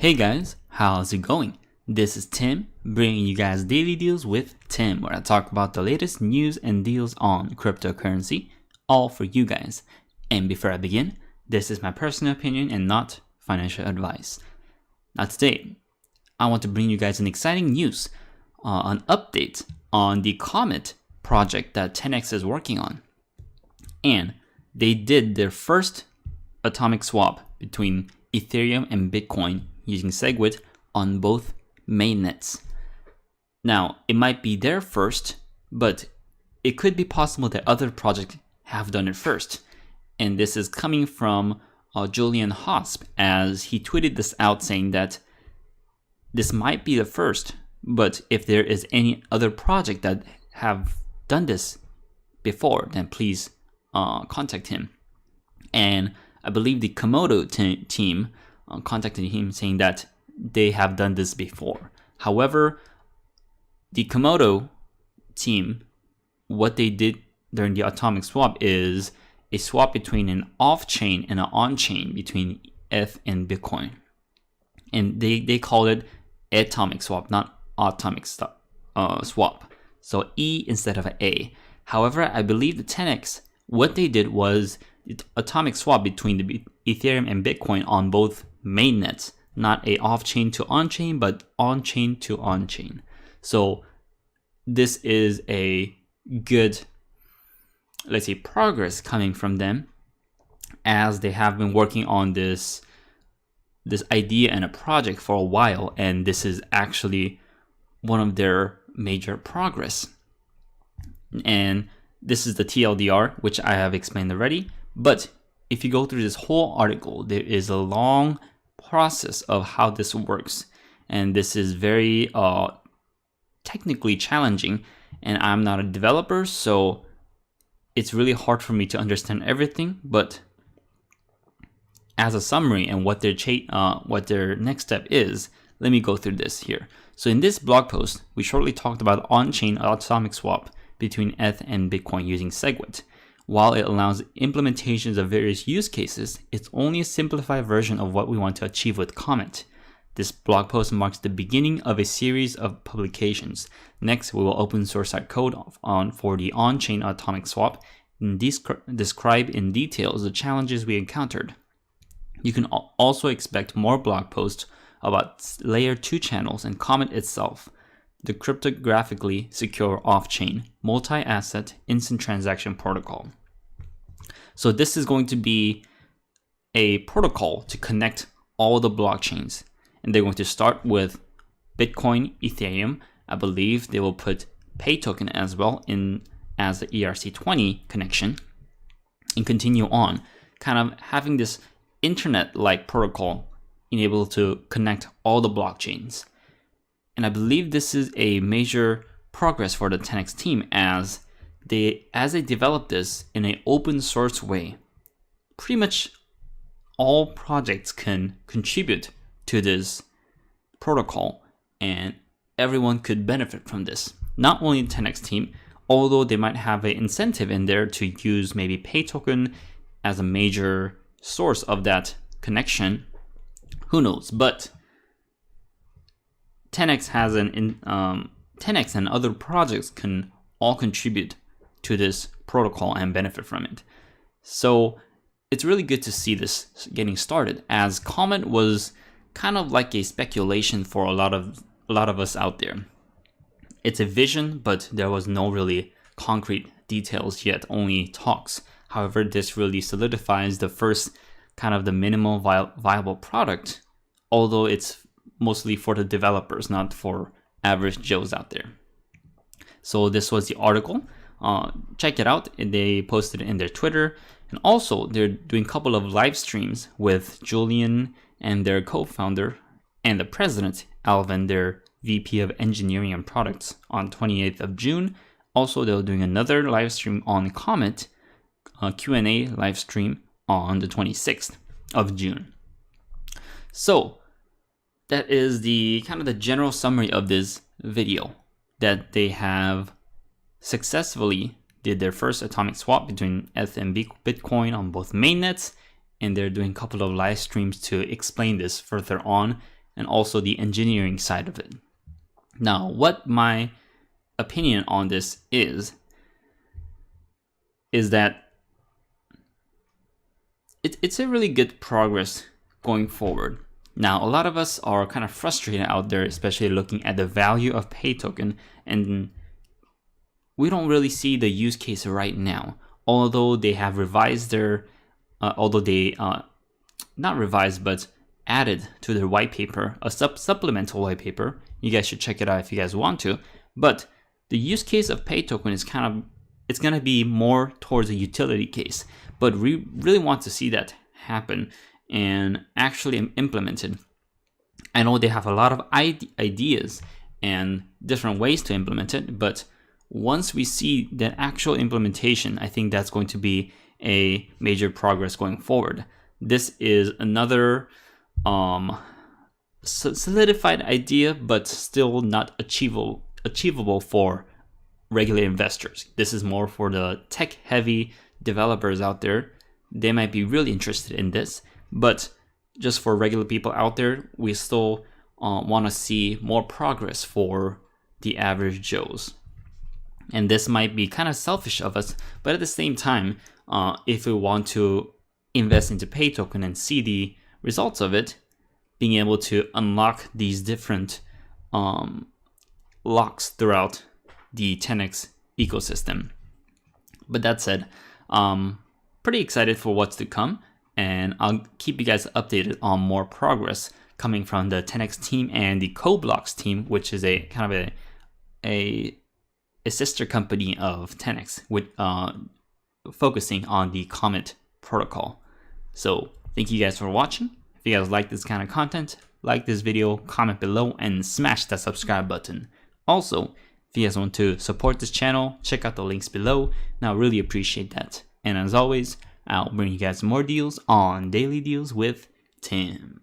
Hey guys, how's it going? This is Tim, bringing you guys daily deals with Tim, where I talk about the latest news and deals on cryptocurrency, all for you guys. And before I begin, this is my personal opinion and not financial advice. Now today, I want to bring you guys an exciting news, an update on the Comet project that Tenx is working on. And they did their first atomic swap between Ethereum and Bitcoin using SegWit on both mainnets. Now, it might be their first, but it could be possible that other projects have done it first. And this is coming from Julian Hosp, as he tweeted this out saying that this might be the first, but if there is any other project that have done this before, then please contact him. And I believe the Komodo team contacted him saying that they have done this before. However, the Komodo team, what they did during the atomic swap is a swap between an off-chain and an on-chain between ETH and Bitcoin. And they call it atomic swap, not atomic swap. So E instead of an A. However, I believe the Tenx, what they did was the atomic swap between the Ethereum and Bitcoin on both mainnets, not a off-chain to on-chain, but on-chain to on-chain. So this is a good, let's say, progress coming from them, as they have been working on this idea and a project for a while, and this is actually one of their major progress. And this is the TLDR, which I have explained already. But if you go through this whole article, there is a long process of how this works. And this is very technically challenging. And I'm not a developer, so it's really hard for me to understand everything. But as a summary and what their next step is, let me go through this here. So in this blog post, we shortly talked about on-chain atomic swap between ETH and Bitcoin using SegWit. While it allows implementations of various use cases, it's only a simplified version of what we want to achieve with Comet. This blog post marks the beginning of a series of publications. Next, we will open source our code for the on-chain atomic swap and describe in detail the challenges we encountered. You can also expect more blog posts about layer 2 channels and Comet itself, the cryptographically secure off-chain, multi-asset, instant transaction protocol. So this is going to be a protocol to connect all the blockchains. And they're going to start with Bitcoin, Ethereum. I believe they will put Pay token as well in as the ERC20 connection, and continue on, kind of having this internet-like protocol enabled to connect all the blockchains. And I believe this is a major progress for the Tenx team, as they develop this in an open source way. Pretty much all projects can contribute to this protocol, and everyone could benefit from this. Not only the Tenx team, although they might have an incentive in there to use maybe Pay token as a major source of that connection. Who knows? But Tenx Tenx and other projects can all contribute to this protocol and benefit from it. So it's really good to see this getting started, as Comet was kind of like a speculation for a lot of us out there. It's a vision, but there was no really concrete details yet, only talks. However, this really solidifies the first kind of the minimal viable product, although it's mostly for the developers, not for average Joes out there. So this was the article. Check it out. They posted it in their Twitter. And also, they're doing a couple of live streams with Julian and their co-founder and the president, Alvin, their VP of Engineering and Products, on 28th of June. Also, they're doing another live stream on Comet, Q&A live stream on the 26th of June. So that is the kind of the general summary of this video, that they have successfully did their first atomic swap between ETH and Bitcoin on both mainnets, and they're doing a couple of live streams to explain this further on and also the engineering side of it. Now, what my opinion on this is that it's a really good progress going forward. Now, a lot of us are kind of frustrated out there, especially looking at the value of pay token, and we don't really see the use case right now. Although they have revised their, not revised, but added to their white paper, a supplemental white paper. You guys should check it out if you guys want to. But the use case of pay token is it's gonna be more towards a utility case. But we really want to see that happen and actually implemented. I know they have a lot of ideas and different ways to implement it, but once we see the actual implementation, I think that's going to be a major progress going forward. This is another solidified idea, but still not achievable for regular investors. This is more for the tech-heavy developers out there. They might be really interested in this, but just for regular people out there, we still want to see more progress for the average Joes. And this might be kind of selfish of us, but at the same time, if we want to invest into pay token and see the results of it, being able to unlock these different locks throughout the Tenx ecosystem. But that said, pretty excited for what's to come, and I'll keep you guys updated on more progress coming from the Tenx team and the CoBlocks team, which is a kind of a sister company of Tenx, with focusing on the Comet protocol. So thank you guys for watching. If you guys like this kind of content, like this video, comment below, and smash that subscribe button. Also, if you guys want to support this channel, check out the links below, and I really appreciate that. And as always, I'll bring you guys more deals on Daily Deals with Tim.